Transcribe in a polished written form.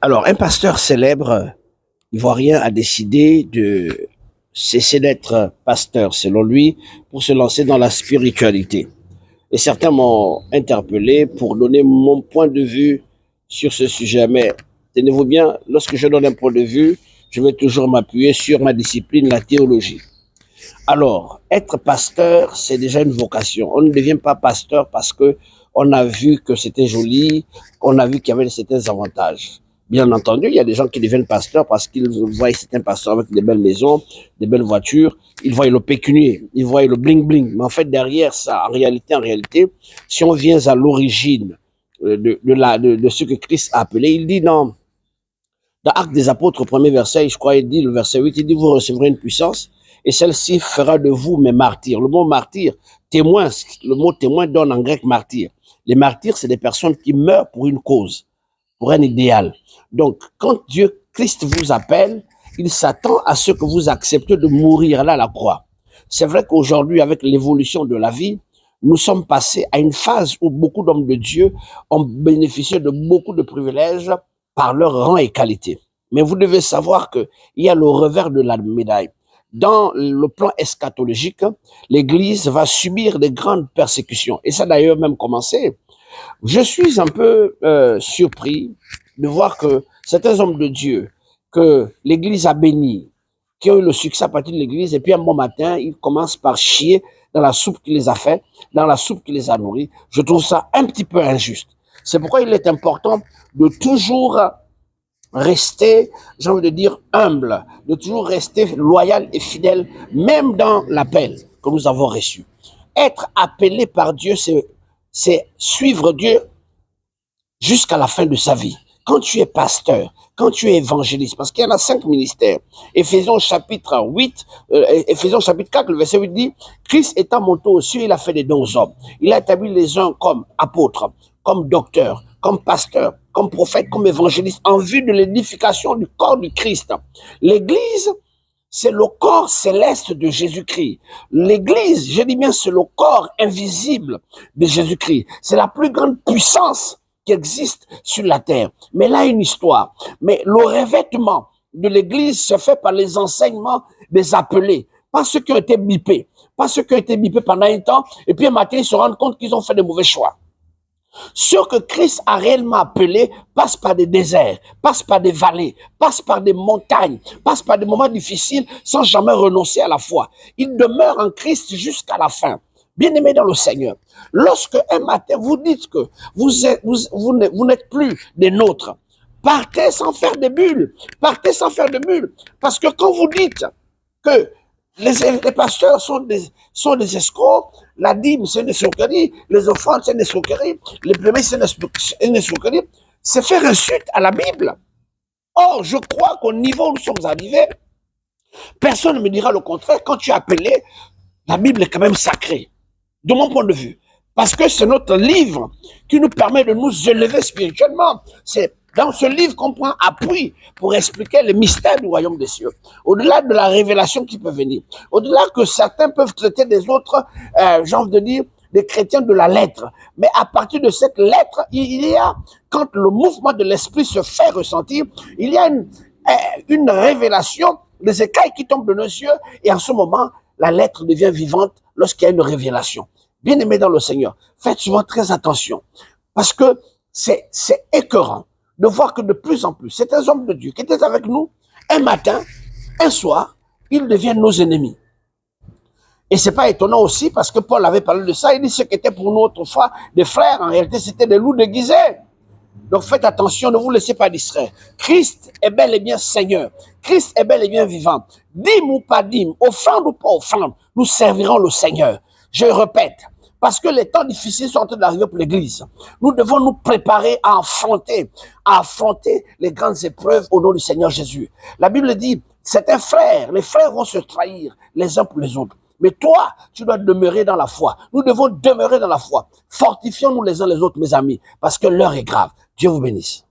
Alors, un pasteur célèbre ivoirien a décidé de cesser d'être pasteur, selon lui, pour se lancer dans la spiritualité. Et certains m'ont interpellé pour donner mon point de vue sur ce sujet. Mais tenez-vous bien, lorsque je donne un point de vue, je vais toujours m'appuyer sur ma discipline, la théologie. Alors, être pasteur, c'est déjà une vocation. On ne devient pas pasteur parce que on a vu que c'était joli, qu'on a vu qu'il y avait certains avantages. Bien entendu, il y a des gens qui deviennent pasteurs parce qu'ils voient certains pasteurs avec des belles maisons, des belles voitures, ils voient le pécunier, ils voient le bling-bling. Mais en fait, derrière ça, en réalité, si on vient à l'origine de ce que Christ a appelé, il dit non, dans Actes des Apôtres, premier verset, je crois, il dit, le verset 8, il dit, vous recevrez une puissance et celle-ci fera de vous mes martyrs. Le mot martyr, témoin, le mot témoin donne en grec martyr. Les martyrs, c'est des personnes qui meurent pour une cause, pour un idéal. Donc, quand Dieu, Christ vous appelle, il s'attend à ce que vous acceptez de mourir là à la croix. C'est vrai qu'aujourd'hui, avec l'évolution de la vie, nous sommes passés à une phase où beaucoup d'hommes de Dieu ont bénéficié de beaucoup de privilèges par leur rang et qualité. Mais vous devez savoir qu'il y a le revers de la médaille. Dans le plan eschatologique, l'Église va subir des grandes persécutions. Et ça a d'ailleurs même commencé. Je suis un peu surpris de voir que certains hommes de Dieu, que l'Église a bénis, qui ont eu le succès à partir de l'Église, et puis un bon matin, ils commencent par chier dans la soupe qui les a fait, dans la soupe qui les a nourris. Je trouve ça un petit peu injuste. C'est pourquoi il est important de toujours rester, j'ai envie de dire, humble, de toujours rester loyal et fidèle, même dans l'appel que nous avons reçu. Être appelé par Dieu, c'est suivre Dieu jusqu'à la fin de sa vie. Quand tu es pasteur, quand tu es évangéliste, parce qu'il y en a 5 ministères. Éphésiens chapitre 8, Éphésiens chapitre 4, le verset 8 dit, Christ étant monté aux cieux, il a fait des dons aux hommes. Il a établi les uns comme apôtres, comme docteurs, comme pasteurs, comme prophètes, comme évangélistes, en vue de l'édification du corps du Christ. L'Église, c'est le corps céleste de Jésus-Christ. L'Église, je dis bien, c'est le corps invisible de Jésus-Christ. C'est la plus grande puissance qui existe sur la terre. Mais là, une histoire. Mais le revêtement de l'Église se fait par les enseignements des appelés, pas ceux qui ont été bipés, pas ceux qui ont été bipés pendant un temps, et puis un matin, ils se rendent compte qu'ils ont fait de mauvais choix. Ceux que Christ a réellement appelés passent par des déserts, passent par des vallées, passent par des montagnes, passent par des moments difficiles sans jamais renoncer à la foi. Ils demeurent en Christ jusqu'à la fin. Bien-aimés dans le Seigneur, lorsque un matin vous dites que vous n'êtes plus des nôtres, partez sans faire de bulles, partez sans faire de bulles, parce que quand vous dites que les pasteurs sont des escrocs, la dîme c'est une escroquerie, les offrandes c'est une escroquerie, les premiers c'est une escroquerie, c'est faire insulte à la Bible. Or, je crois qu'au niveau où nous sommes arrivés, personne ne me dira le contraire. Quand tu es appelé, la Bible est quand même sacrée, de mon point de vue. Parce que c'est notre livre qui nous permet de nous élever spirituellement. C'est dans ce livre qu'on prend appui pour expliquer le mystère du royaume des cieux. Au-delà de la révélation qui peut venir. Au-delà que certains peuvent traiter des autres, j'ai envie de dire, des chrétiens de la lettre. Mais à partir de cette lettre, il y a, quand le mouvement de l'esprit se fait ressentir, il y a une révélation des écailles qui tombent de nos yeux. Et en ce moment, la lettre devient vivante lorsqu'il y a une révélation. Bien-aimés dans le Seigneur, faites souvent très attention. Parce que c'est écœurant de voir que de plus en plus, certains hommes de Dieu qui étaient avec nous, un matin, un soir, ils deviennent nos ennemis. Et c'est pas étonnant aussi parce que Paul avait parlé de ça. Il dit ce qui était pour nous autrefois des frères, en réalité, c'était des loups déguisés. Donc faites attention, ne vous laissez pas distraire. Christ est bel et bien Seigneur. Christ est bel et bien vivant. Dîme ou pas dîme, offrande ou pas offrande, nous servirons le Seigneur. Je répète, parce que les temps difficiles sont en train d'arriver pour l'Église. Nous devons nous préparer à affronter les grandes épreuves au nom du Seigneur Jésus. La Bible dit, c'est un frère, les frères vont se trahir les uns pour les autres. Mais toi, tu dois demeurer dans la foi. Nous devons demeurer dans la foi. Fortifions-nous les uns les autres, mes amis, parce que l'heure est grave. Dieu vous bénisse.